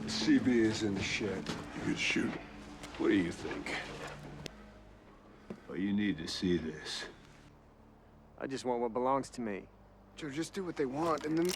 The CB is in the shed. You could shoot. What do you think? Well, you need to see this. I just want what belongs to me. Joe, just do what they want, and then...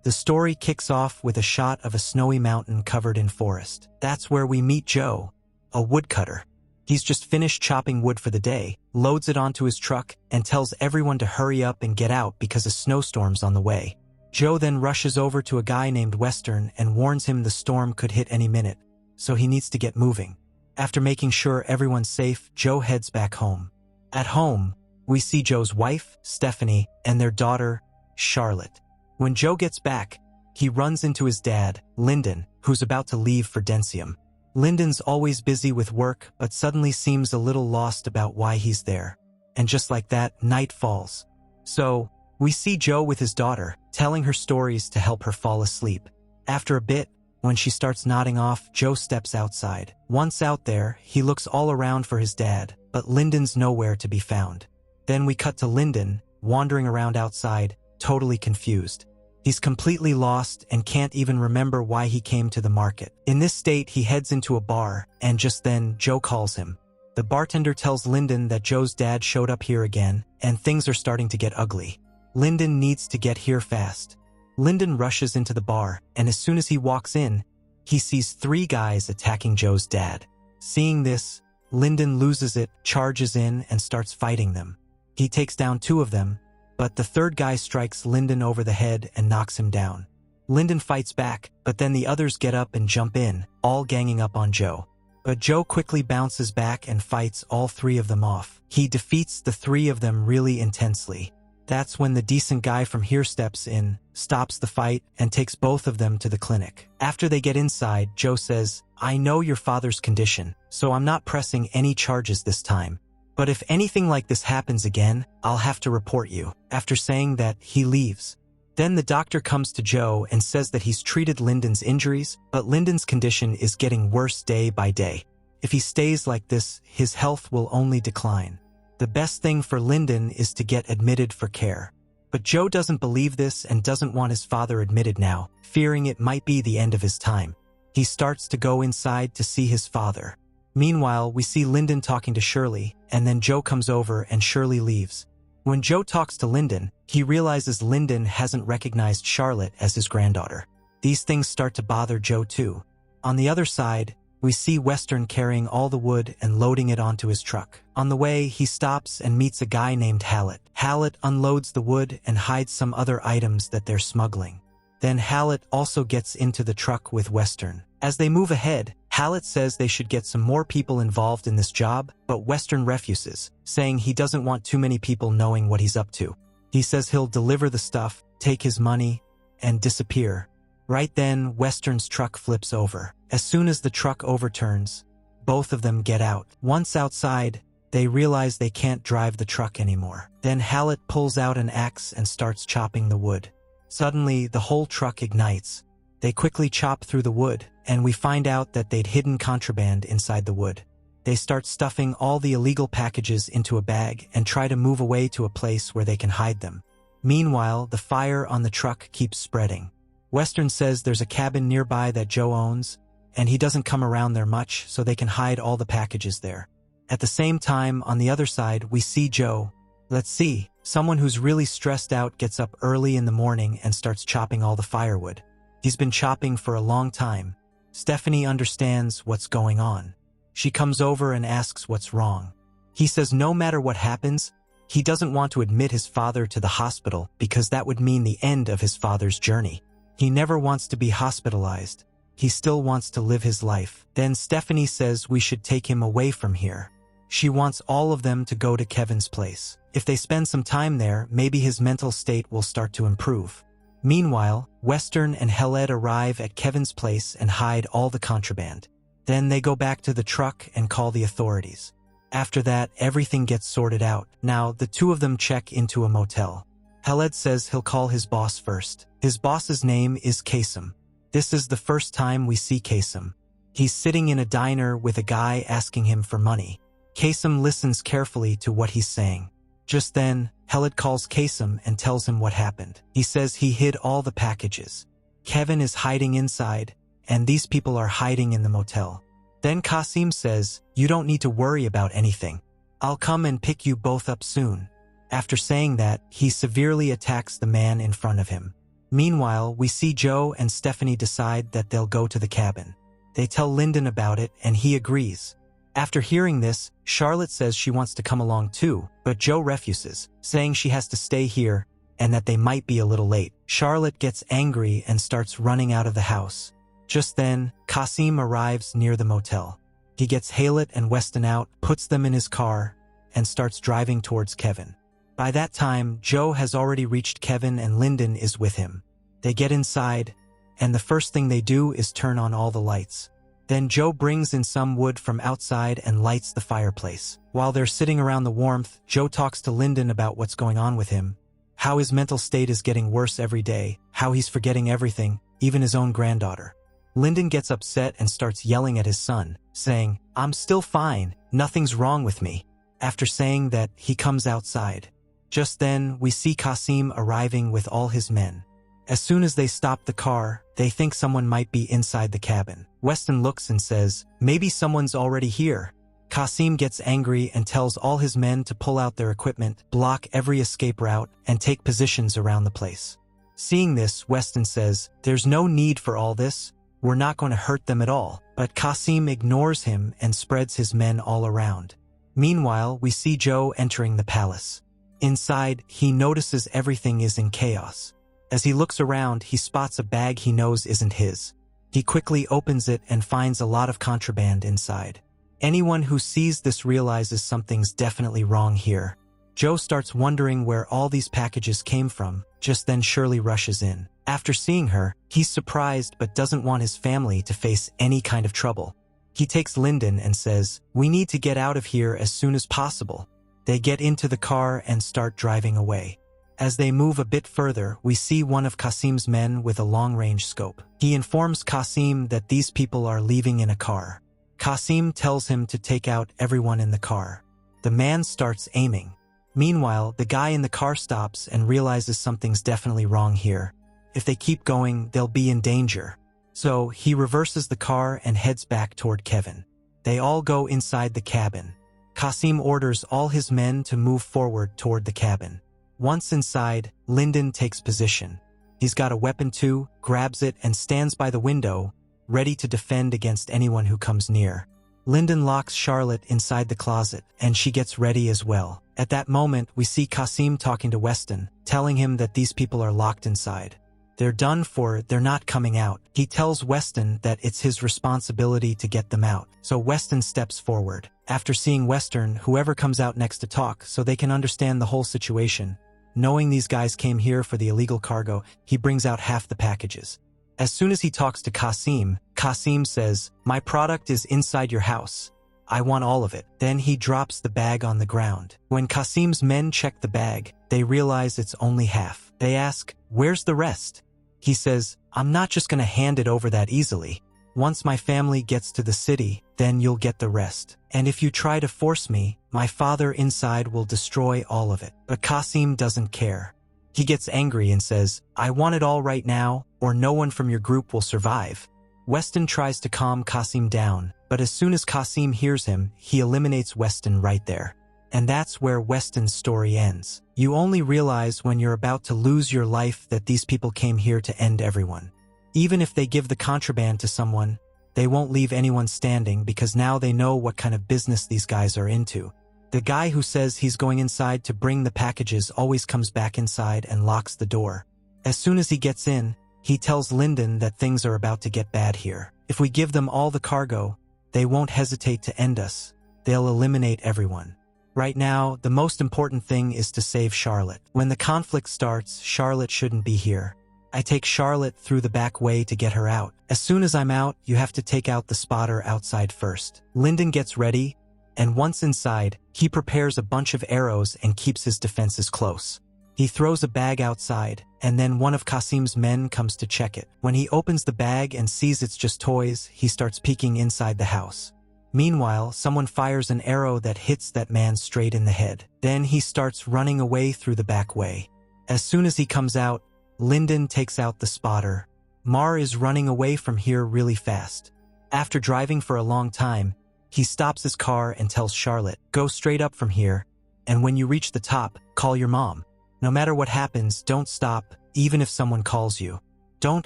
The story kicks off with a shot of a snowy mountain covered in forest. That's where we meet Joe, a woodcutter. He's just finished chopping wood for the day, loads it onto his truck, and tells everyone to hurry up and get out because a snowstorm's on the way. Joe then rushes over to a guy named Western and warns him the storm could hit any minute, so he needs to get moving. After making sure everyone's safe, Joe heads back home. At home, we see Joe's wife, Stephanie, and their daughter, Charlotte. When Joe gets back, he runs into his dad, Lyndon, who's about to leave for Densium. Lyndon's always busy with work, but suddenly seems a little lost about why he's there. And just like that, night falls. So, we see Joe with his daughter, telling her stories to help her fall asleep. After a bit, when she starts nodding off, Joe steps outside. Once out there, he looks all around for his dad, but Lyndon's nowhere to be found. Then we cut to Lyndon, wandering around outside, totally confused. He's completely lost and can't even remember why he came to the market. In this state, he heads into a bar, and just then, Joe calls him. The bartender tells Lyndon that Joe's dad showed up here again, and things are starting to get ugly. Lyndon needs to get here fast. Lyndon rushes into the bar, and as soon as he walks in, he sees 3 guys attacking Joe's dad. Seeing this, Lyndon loses it, charges in, and starts fighting them. He takes down 2 of them, but the 3rd guy strikes Lyndon over the head and knocks him down. Lyndon fights back, but then the others get up and jump in, all ganging up on Joe. But Joe quickly bounces back and fights all 3 of them off. He defeats the 3 of them really intensely. That's when the decent guy from here steps in, stops the fight, and takes both of them to the clinic. After they get inside, Joe says, "I know your father's condition, so I'm not pressing any charges this time. But if anything like this happens again, I'll have to report you." After saying that, he leaves. Then the doctor comes to Joe and says that he's treated Lyndon's injuries, but Lyndon's condition is getting worse day by day. If he stays like this, his health will only decline. The best thing for Lyndon is to get admitted for care. But Joe doesn't believe this and doesn't want his father admitted now, fearing it might be the end of his time. He starts to go inside to see his father. Meanwhile, we see Lyndon talking to Shirley, and then Joe comes over and Shirley leaves. When Joe talks to Lyndon, he realizes Lyndon hasn't recognized Charlotte as his granddaughter. These things start to bother Joe too. On the other side, we see Western carrying all the wood and loading it onto his truck. On the way, he stops and meets a guy named Hallett. Hallett unloads the wood and hides some other items that they're smuggling. Then Hallett also gets into the truck with Western. As they move ahead, Hallett says they should get some more people involved in this job, but Western refuses, saying he doesn't want too many people knowing what he's up to. He says he'll deliver the stuff, take his money, and disappear. Right then, Western's truck flips over. As soon as the truck overturns, both of them get out. Once outside, they realize they can't drive the truck anymore. Then Hallett pulls out an axe and starts chopping the wood. Suddenly, the whole truck ignites. They quickly chop through the wood, and we find out that they'd hidden contraband inside the wood. They start stuffing all the illegal packages into a bag and try to move away to a place where they can hide them. Meanwhile, the fire on the truck keeps spreading. Western says there's a cabin nearby that Joe owns, and he doesn't come around there much, so they can hide all the packages there. At the same time, on the other side, we see Joe. Let's see, someone who's really stressed out gets up early in the morning and starts chopping all the firewood. He's been chopping for a long time. Stephanie understands what's going on. She comes over and asks what's wrong. He says no matter what happens, he doesn't want to admit his father to the hospital because that would mean the end of his father's journey. He never wants to be hospitalized. He still wants to live his life. Then Stephanie says we should take him away from here. She wants all of them to go to Kevin's place. If they spend some time there, maybe his mental state will start to improve. Meanwhile, Western and Hallett arrive at Kevin's place and hide all the contraband. Then they go back to the truck and call the authorities. After that, everything gets sorted out. Now, the 2 of them check into a motel. Hallett says he'll call his boss first. His boss's name is Kasem. This is the first time we see Kasem. He's sitting in a diner with a guy asking him for money. Kasem listens carefully to what he's saying. Just then, Hallett calls Kasem and tells him what happened. He says he hid all the packages. Kevin is hiding inside, and these people are hiding in the motel. Then Qasim says, "You don't need to worry about anything. I'll come and pick you both up soon." After saying that, he severely attacks the man in front of him. Meanwhile, we see Joe and Stephanie decide that they'll go to the cabin. They tell Lyndon about it, and he agrees. After hearing this, Charlotte says she wants to come along too, but Joe refuses, saying she has to stay here and that they might be a little late. Charlotte gets angry and starts running out of the house. Just then, Qasim arrives near the motel. He gets Haylett and Weston out, puts them in his car, and starts driving towards Kevin. By that time, Joe has already reached Kevin and Lyndon is with him. They get inside, and the first thing they do is turn on all the lights. Then Joe brings in some wood from outside and lights the fireplace. While they're sitting around the warmth, Joe talks to Lyndon about what's going on with him, how his mental state is getting worse every day, how he's forgetting everything, even his own granddaughter. Lyndon gets upset and starts yelling at his son, saying, "I'm still fine, nothing's wrong with me." After saying that, he comes outside. Just then, we see Qasim arriving with all his men. As soon as they stop the car, they think someone might be inside the cabin. Weston looks and says, "Maybe someone's already here." Qasim gets angry and tells all his men to pull out their equipment, block every escape route, and take positions around the place. Seeing this, Weston says, "There's no need for all this. We're not going to hurt them at all." But Qasim ignores him and spreads his men all around. Meanwhile, we see Joe entering the palace. Inside, he notices everything is in chaos. As he looks around, he spots a bag he knows isn't his. He quickly opens it and finds a lot of contraband inside. Anyone who sees this realizes something's definitely wrong here. Joe starts wondering where all these packages came from. Just then Shirley rushes in. After seeing her, he's surprised but doesn't want his family to face any kind of trouble. He takes Lyndon and says, "We need to get out of here as soon as possible." They get into the car and start driving away. As they move a bit further, we see one of Qasim's men with a long-range scope. He informs Qasim that these people are leaving in a car. Qasim tells him to take out everyone in the car. The man starts aiming. Meanwhile, the guy in the car stops and realizes something's definitely wrong here. If they keep going, they'll be in danger. So he reverses the car and heads back toward Kevin. They all go inside the cabin. Qasim orders all his men to move forward toward the cabin. Once inside, Lyndon takes position. He's got a weapon too, grabs it, and stands by the window, ready to defend against anyone who comes near. Lyndon locks Charlotte inside the closet, and she gets ready as well. At that moment, we see Qasim talking to Weston, telling him that these people are locked inside. They're done for, they're not coming out. He tells Weston that it's his responsibility to get them out, so Weston steps forward. After seeing Weston, whoever comes out next to talk so they can understand the whole situation. Knowing these guys came here for the illegal cargo, he brings out half the packages. As soon as he talks to Qasim, Qasim says, "My product is inside your house. I want all of it." Then he drops the bag on the ground. When Qasim's men check the bag, they realize it's only half. They ask, "Where's the rest?" He says, "I'm not just going to hand it over that easily. Once my family gets to the city, then you'll get the rest. And if you try to force me, my father inside will destroy all of it." But Qasim doesn't care. He gets angry and says, "I want it all right now, or no one from your group will survive." Weston tries to calm Qasim down, but as soon as Qasim hears him, he eliminates Weston right there. And that's where Weston's story ends. You only realize when you're about to lose your life that these people came here to end everyone. Even if they give the contraband to someone, they won't leave anyone standing because now they know what kind of business these guys are into. The guy who says he's going inside to bring the packages always comes back inside and locks the door. As soon as he gets in, he tells Lyndon that things are about to get bad here. If we give them all the cargo, they won't hesitate to end us. They'll eliminate everyone. Right now, the most important thing is to save Charlotte. When the conflict starts, Charlotte shouldn't be here. I take Charlotte through the back way to get her out. As soon as I'm out, you have to take out the spotter outside first. Lyndon gets ready, and once inside, he prepares a bunch of arrows and keeps his defenses close. He throws a bag outside, and then one of Qasim's men comes to check it. When he opens the bag and sees it's just toys, he starts peeking inside the house. Meanwhile, someone fires an arrow that hits that man straight in the head. Then he starts running away through the back way. As soon as he comes out, Lyndon takes out the spotter, Mar is running away from here really fast. After driving for a long time, he stops his car and tells Charlotte, "Go straight up from here, and when you reach the top, call your mom. No matter what happens, don't stop, even if someone calls you. Don't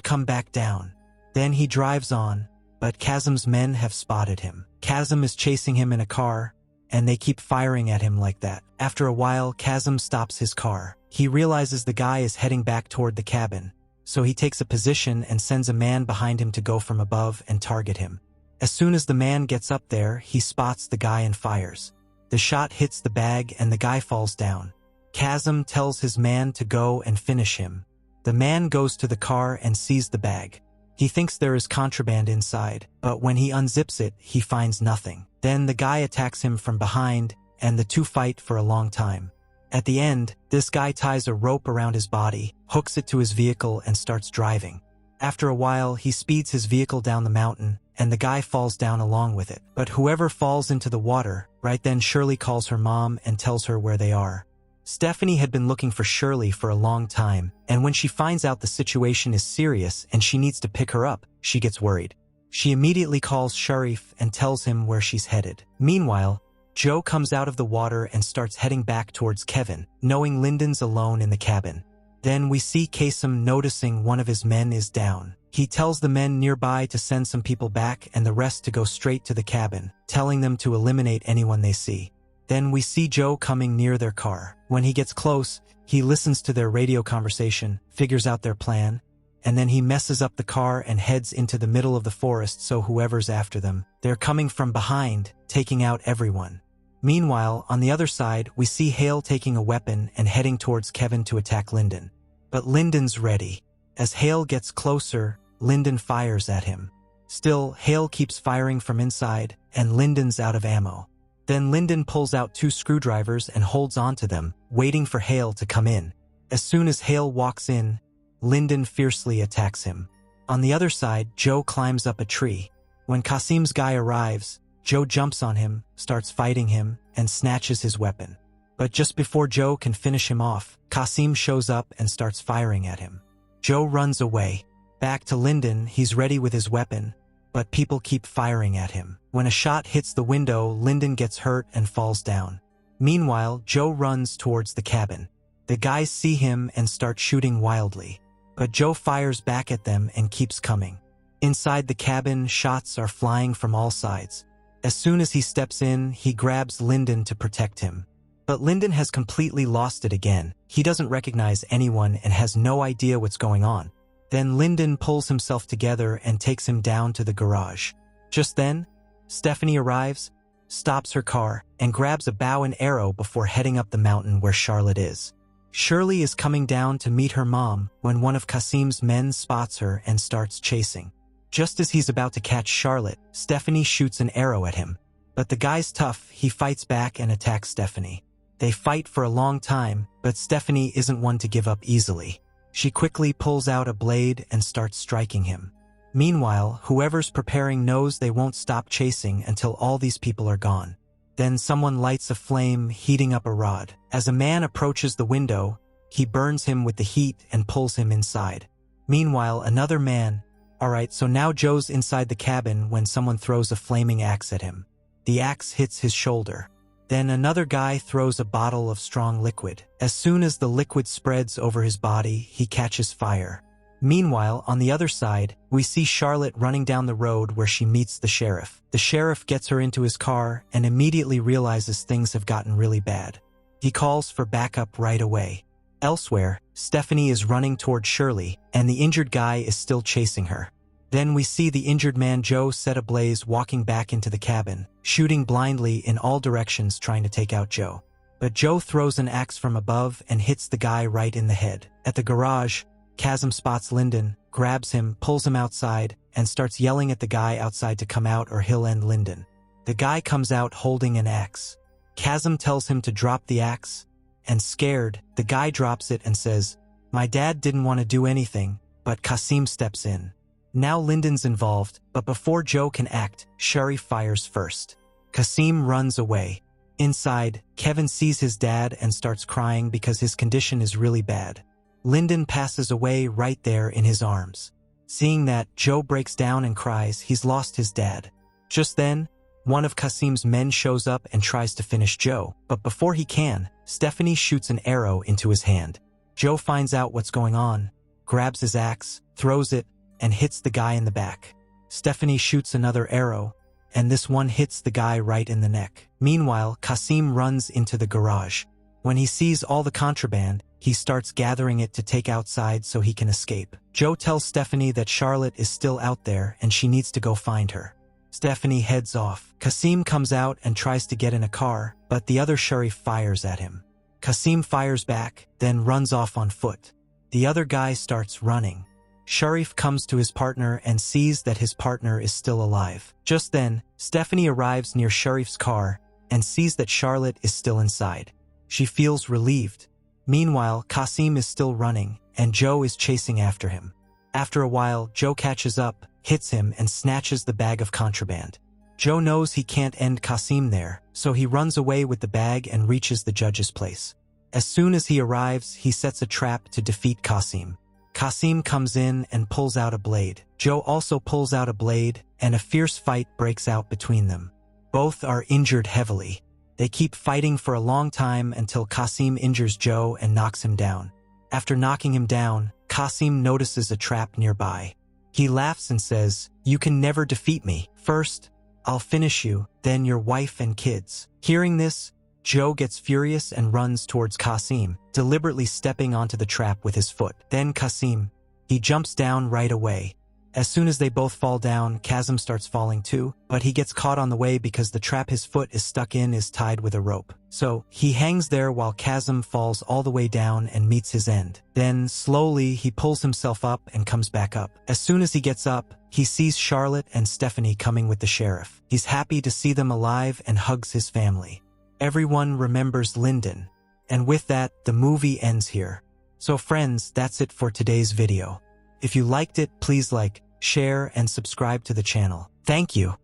come back down." Then he drives on, but Kazim's men have spotted him. Kazim is chasing him in a car, and they keep firing at him like that. After a while, Kazim stops his car. He realizes the guy is heading back toward the cabin, so he takes a position and sends a man behind him to go from above and target him. As soon as the man gets up there, he spots the guy and fires. The shot hits the bag and the guy falls down. Kazim tells his man to go and finish him. The man goes to the car and sees the bag. He thinks there is contraband inside, but when he unzips it, he finds nothing. Then the guy attacks him from behind, and the two fight for a long time. At the end, this guy ties a rope around his body, hooks it to his vehicle, and starts driving. After a while, he speeds his vehicle down the mountain, and the guy falls down along with it. But whoever falls into the water, right then Shirley calls her mom and tells her where they are. Stephanie had been looking for Shirley for a long time, and when she finds out the situation is serious and she needs to pick her up, she gets worried. She immediately calls Sharif and tells him where she's headed. Meanwhile, Joe comes out of the water and starts heading back towards Kevin, knowing Lyndon's alone in the cabin. Then we see Kasim noticing one of his men is down. He tells the men nearby to send some people back and the rest to go straight to the cabin, telling them to eliminate anyone they see. Then we see Joe coming near their car. When he gets close, he listens to their radio conversation, figures out their plan, and then he messes up the car and heads into the middle of the forest so whoever's after them, they're coming from behind, taking out everyone. Meanwhile, on the other side, we see Hale taking a weapon and heading towards Kevin to attack Lyndon. But Lyndon's ready. As Hale gets closer, Lyndon fires at him. Still, Hale keeps firing from inside, and Lyndon's out of ammo. Then Lyndon pulls out 2 screwdrivers and holds onto them, waiting for Hale to come in. As soon as Hale walks in, Lyndon fiercely attacks him. On the other side, Joe climbs up a tree. When Kasim's guy arrives, Joe jumps on him, starts fighting him, and snatches his weapon. But just before Joe can finish him off, Kasim shows up and starts firing at him. Joe runs away. Back to Lyndon, he's ready with his weapon, but people keep firing at him. When a shot hits the window, Lyndon gets hurt and falls down. Meanwhile, Joe runs towards the cabin. The guys see him and start shooting wildly, but Joe fires back at them and keeps coming. Inside the cabin, shots are flying from all sides. As soon as he steps in, he grabs Lyndon to protect him. But Lyndon has completely lost it again. He doesn't recognize anyone and has no idea what's going on. Then Lyndon pulls himself together and takes him down to the garage. Just then, Stephanie arrives, stops her car, and grabs a bow and arrow before heading up the mountain where Charlotte is. Shirley is coming down to meet her mom when one of Kasim's men spots her and starts chasing. Just as he's about to catch Charlotte, Stephanie shoots an arrow at him. But the guy's tough, he fights back and attacks Stephanie. They fight for a long time, but Stephanie isn't one to give up easily. She quickly pulls out a blade and starts striking him. Meanwhile, whoever's preparing knows they won't stop chasing until all these people are gone. Then someone lights a flame, heating up a rod. As a man approaches the window, he burns him with the heat and pulls him inside. Meanwhile, another man... Alright, so now Joe's inside the cabin when someone throws a flaming axe at him. The axe hits his shoulder. Then another guy throws a bottle of strong liquid. As soon as the liquid spreads over his body, he catches fire. Meanwhile, on the other side, we see Charlotte running down the road where she meets the sheriff. The sheriff gets her into his car and immediately realizes things have gotten really bad. He calls for backup right away. Elsewhere, Stephanie is running toward Shirley, and the injured guy is still chasing her. Then we see the injured man Joe set ablaze walking back into the cabin, shooting blindly in all directions trying to take out Joe. But Joe throws an axe from above and hits the guy right in the head. At the garage, Kasim spots Lyndon, grabs him, pulls him outside, and starts yelling at the guy outside to come out or he'll end Lyndon. The guy comes out holding an axe. Kasim tells him to drop the axe, and scared, the guy drops it and says, "My dad didn't want to do anything," but Kasim steps in. Now Lyndon's involved, but before Joe can act, Shari fires first. Kasim runs away. Inside, Kevin sees his dad and starts crying because his condition is really bad. Lyndon passes away right there in his arms. Seeing that, Joe breaks down and cries he's lost his dad. Just then, one of Qasim's men shows up and tries to finish Joe, but before he can, Stephanie shoots an arrow into his hand. Joe finds out what's going on, grabs his axe, throws it, and hits the guy in the back. Stephanie shoots another arrow, and this one hits the guy right in the neck. Meanwhile, Qasim runs into the garage. When he sees all the contraband, he starts gathering it to take outside so he can escape. Joe tells Stephanie that Charlotte is still out there and she needs to go find her. Stephanie heads off. Qasim comes out and tries to get in a car, but the other sheriff fires at him. Qasim fires back, then runs off on foot. The other guy starts running. Sharif comes to his partner and sees that his partner is still alive. Just then, Stephanie arrives near Sharif's car and sees that Charlotte is still inside. She feels relieved. Meanwhile, Qasim is still running, and Joe is chasing after him. After a while, Joe catches up, hits him, and snatches the bag of contraband. Joe knows he can't end Qasim there, so he runs away with the bag and reaches the judge's place. As soon as he arrives, he sets a trap to defeat Qasim. Qasim comes in and pulls out a blade. Joe also pulls out a blade, and a fierce fight breaks out between them. Both are injured heavily. They keep fighting for a long time until Qasim injures Joe and knocks him down. After knocking him down, Qasim notices a trap nearby. He laughs and says, "You can never defeat me. First, I'll finish you, then your wife and kids." Hearing this, Joe gets furious and runs towards Qasim, deliberately stepping onto the trap with his foot. Then Qasim, he jumps down right away. As soon as they both fall down, Qasim starts falling too, but he gets caught on the way because the trap his foot is stuck in is tied with a rope. So, he hangs there while Qasim falls all the way down and meets his end. Then, slowly, he pulls himself up and comes back up. As soon as he gets up, he sees Charlotte and Stephanie coming with the sheriff. He's happy to see them alive and hugs his family. Everyone remembers Lyndon. And with that, the movie ends here. So friends, that's it for today's video. If you liked it, please like, share, and subscribe to the channel. Thank you.